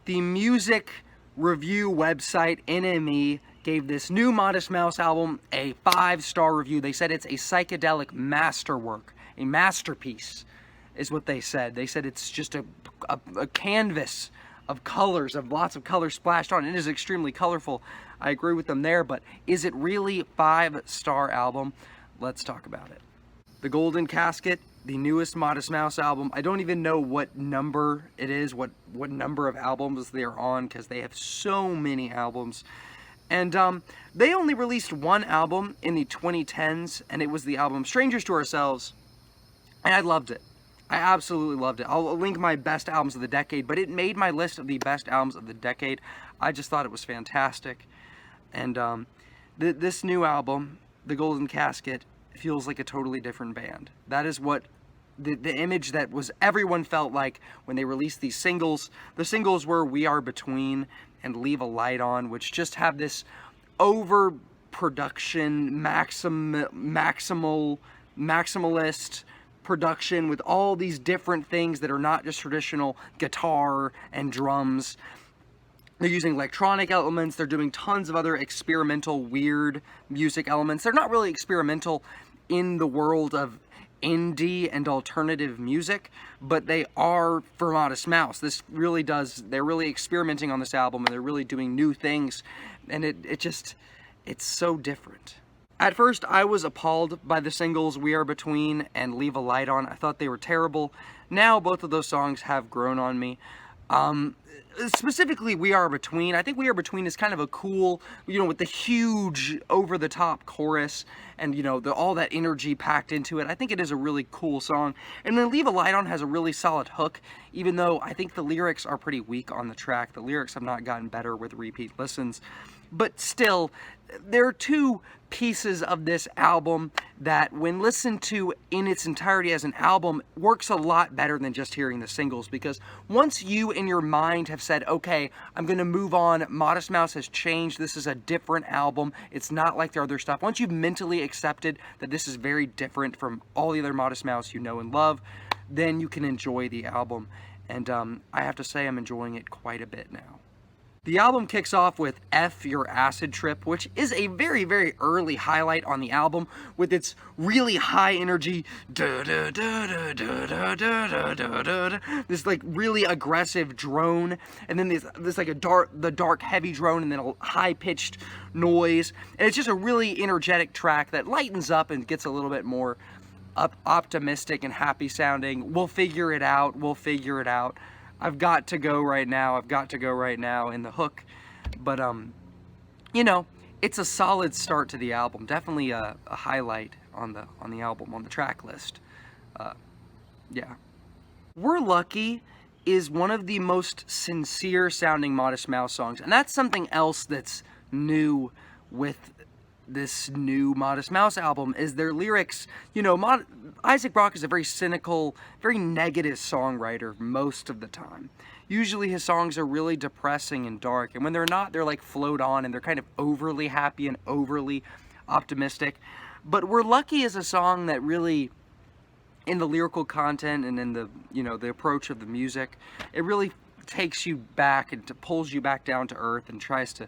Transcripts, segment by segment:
The music review website NME gave this new Modest Mouse album a 5-star review. They said it's a psychedelic masterwork, a masterpiece is what they said. They said it's just a canvas of colors, of lots of colors splashed on. It is extremely colorful. I agree with them there, but is it really a 5-star album? Let's talk about it. The Golden Casket, the newest Modest Mouse album. I don't even know what number it is, what number of albums they're on, because they have so many albums. And they only released one album in the 2010s, and it was the album Strangers to Ourselves, and I loved it. I absolutely loved it. I'll link my best albums of the decade, but it made my list of the best albums of the decade. I just thought it was fantastic. And this new album, The Golden Casket, feels like a totally different band. That is what the image that was everyone felt like when they released these singles. The singles were We Are Between and Leave a Light On, which just have this overproduction, maximalist production with all these different things that are not just traditional guitar and drums. They're using electronic elements. They're doing tons of other experimental, weird music elements. They're not really experimental in the world of indie and alternative music, but they are for Modest Mouse. They're really experimenting on this album, and they're really doing new things, and it's so different. At first, I was appalled by the singles We Are Between and Leave a Light On. I thought they were terrible. Now, both of those songs have grown on me. Specifically We Are Between. I think We Are Between is kind of a cool, with the huge over-the-top chorus and, all that energy packed into it. I think it is a really cool song. And then Leave a Light On has a really solid hook, even though I think the lyrics are pretty weak on the track. The lyrics have not gotten better with repeat listens. But still, there are two pieces of this album that, when listened to in its entirety as an album, works a lot better than just hearing the singles, because once you in your mind have said, okay, I'm going to move on, Modest Mouse has changed, this is a different album, it's not like their other stuff, once you've mentally accepted that this is very different from all the other Modest Mouse you know and love, then you can enjoy the album. And I have to say I'm enjoying it quite a bit now. The album kicks off with F Your Acid Trip, which is a very, very early highlight on the album, with its really high energy, this like really aggressive drone, and then this like the dark heavy drone, and then a high pitched noise, and it's just a really energetic track that lightens up and gets a little bit more optimistic and happy sounding. We'll figure it out. I've got to go right now in the hook. But, it's a solid start to the album. Definitely a highlight on the album, on the track list. Yeah. We're Lucky is one of the most sincere sounding Modest Mouse songs. And that's something else that's new with this new Modest Mouse album, is their lyrics. Isaac Brock is a very cynical, very negative songwriter most of the time. Usually his songs are really depressing and dark, and when they're not, they're like float on, and they're kind of overly happy and overly optimistic. But We're Lucky is a song that really, in the lyrical content and in the, the approach of the music, it really takes you back and pulls you back down to earth and tries to,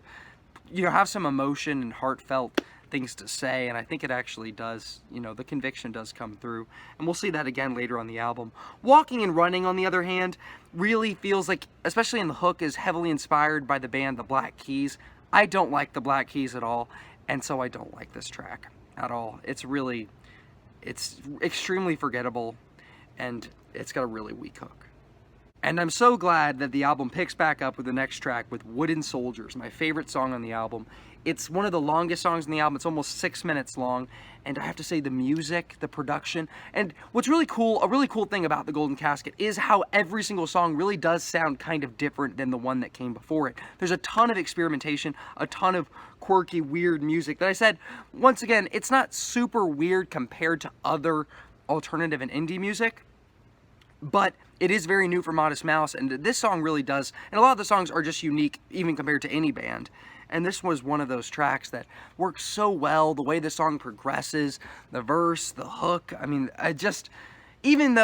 have some emotion and heartfelt things to say, and I think it actually does. The conviction does come through, and we'll see that again later on the album. Walking and Running, on the other hand, really feels like, especially in the hook, is heavily inspired by the band The Black Keys. I don't like The Black Keys at all, and so I don't like this track at all. It's extremely forgettable, and it's got a really weak hook. And I'm so glad that the album picks back up with the next track, with Wooden Soldiers, my favorite song on the album. It's one of the longest songs on the album. It's almost 6 minutes long. And I have to say, the music, the production, and what's really cool, a really cool thing about The Golden Casket is how every single song really does sound kind of different than the one that came before it. There's a ton of experimentation, a ton of quirky, weird music that I said, once again, it's not super weird compared to other alternative and indie music, but it is very new for Modest Mouse, and this song really does, and a lot of the songs are just unique even compared to any band. And this was one of those tracks that works so well, the way the song progresses, the verse, the hook. I mean, even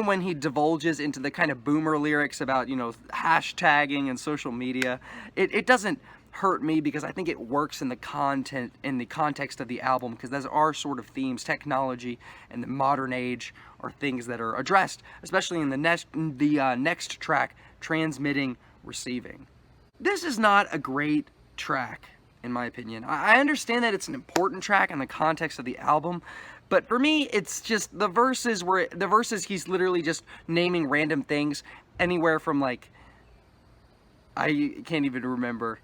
when he divulges into the kind of boomer lyrics about, you know, hashtagging and social media, it doesn't hurt me because I think it works in the context of the album, because those are sort of themes. Technology and the modern age are things that are addressed, especially in the next track, Transmitting Receiving. This is not a great track, in my opinion. I understand that it's an important track in the context of the album, but for me, it's just the verses he's literally just naming random things, anywhere from, like, I can't even remember,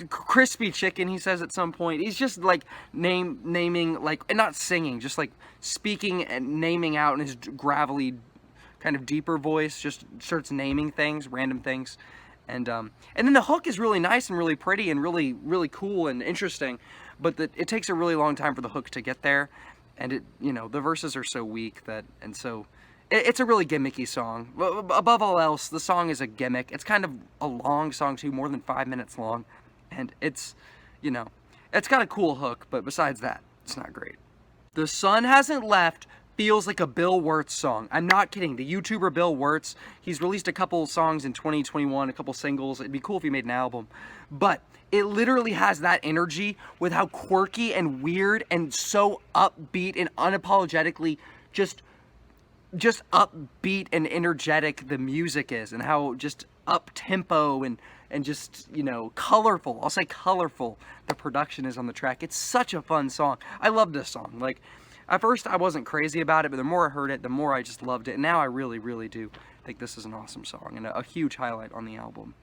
crispy chicken, he says at some point. He's just like naming, like, and not singing, just like speaking and naming out in his gravelly, kind of deeper voice, just starts naming things, random things. And then the hook is really nice and really pretty and really, really cool and interesting, but it takes a really long time for the hook to get there, and you know, the verses are so weak so it's a really gimmicky song. Above all else, the song is a gimmick. It's kind of a long song too, more than 5 minutes long, and it's, you know, it's got a cool hook, but besides that, it's not great. The Sun Hasn't Left feels like a Bill Wirtz song. I'm not kidding. The YouTuber Bill Wirtz, he's released a couple songs in 2021, a couple singles. It'd be cool if he made an album. But it literally has that energy with how quirky and weird and so upbeat and unapologetically just upbeat and energetic the music is, and how just up-tempo and just, you know, colorful. I'll say colorful the production is on the track. It's such a fun song. I love this song. Like, at first, I wasn't crazy about it, but the more I heard it, the more I just loved it. And now I really, really do think this is an awesome song and a huge highlight on the album.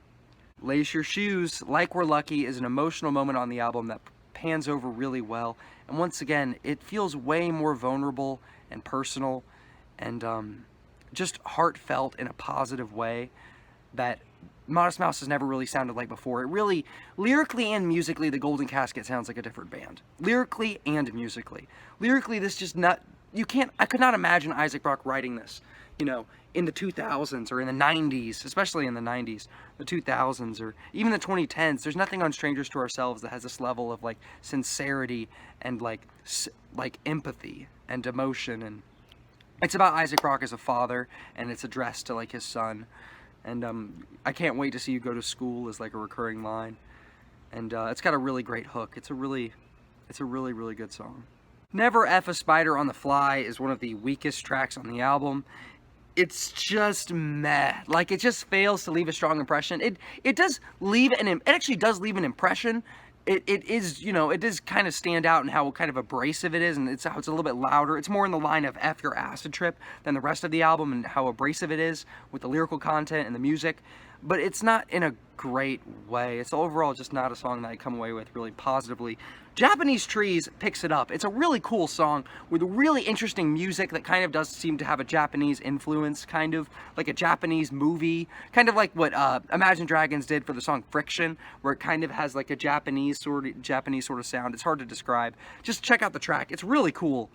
Lace Your Shoes, Like We're Lucky, is an emotional moment on the album that pans over really well. And once again, it feels way more vulnerable and personal and just heartfelt in a positive way that Modest Mouse has never really sounded like before. It really, lyrically and musically, the Golden Casket sounds like a different band. Lyrically and musically. Lyrically, this just not, I could not imagine Isaac Brock writing this, you know, in the 2000s or in the 90s, especially in the 90s, the 2000s, or even the 2010s. There's nothing on Strangers to Ourselves that has this level of, like, sincerity and, like empathy and emotion. And it's about Isaac Brock as a father, and it's addressed to, like, his son. And I can't wait to see you go to school is like a recurring line. And it's got a really great hook. It's a really, really good song. Never F a Spider on the Fly is one of the weakest tracks on the album. It's just meh. Like, it just fails to leave a strong impression. It actually does leave an impression. It is, you know, it does kind of stand out in how kind of abrasive it is, and it's a little bit louder. It's more in the line of F Your Acid Trip than the rest of the album, and how abrasive it is with the lyrical content and the music. But it's not in a great way. It's overall just not a song that I come away with really positively. Japanese Trees picks it up. It's a really cool song with really interesting music that kind of does seem to have a Japanese influence, kind of like a Japanese movie, kind of like what Imagine Dragons did for the song Friction, where it kind of has like a Japanese sort of sound. It's hard to describe. Just check out the track. It's really cool.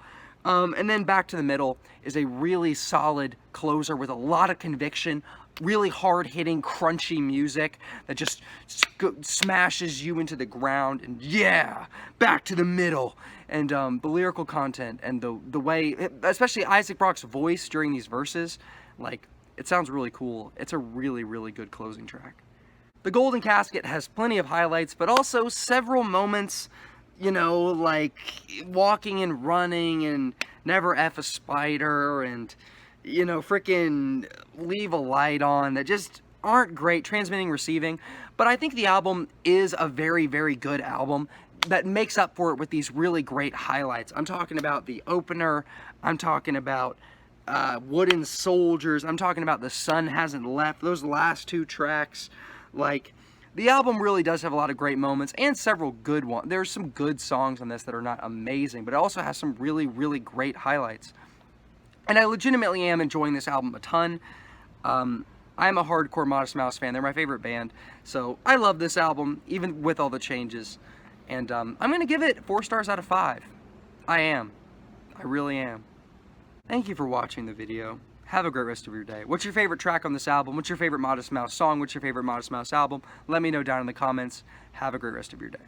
And then Back to the Middle is a really solid closer with a lot of conviction, really hard-hitting, crunchy music that just smashes you into the ground, and yeah, back to the middle. And the lyrical content and the way, especially Isaac Brock's voice during these verses, like, it sounds really cool. It's a really, really good closing track. The Golden Casket has plenty of highlights, but also several moments, you know, like Walking and Running and Never F a Spider and, you know, frickin' Leave a Light On, that just aren't great. Transmitting Receiving. But I think the album is a very, very good album that makes up for it with these really great highlights. I'm talking about the opener. I'm talking about Wooden Soldiers. I'm talking about The Sun Hasn't Left. Those last two tracks. Like, the album really does have a lot of great moments and several good ones. There's some good songs on this that are not amazing, but it also has some really, really great highlights. And I legitimately am enjoying this album a ton. I'm a hardcore Modest Mouse fan. They're my favorite band. So I love this album, even with all the changes. And I'm going to give it 4 stars out of 5. I am. I really am. Thank you for watching the video. Have a great rest of your day. What's your favorite track on this album? What's your favorite Modest Mouse song? What's your favorite Modest Mouse album? Let me know down in the comments. Have a great rest of your day.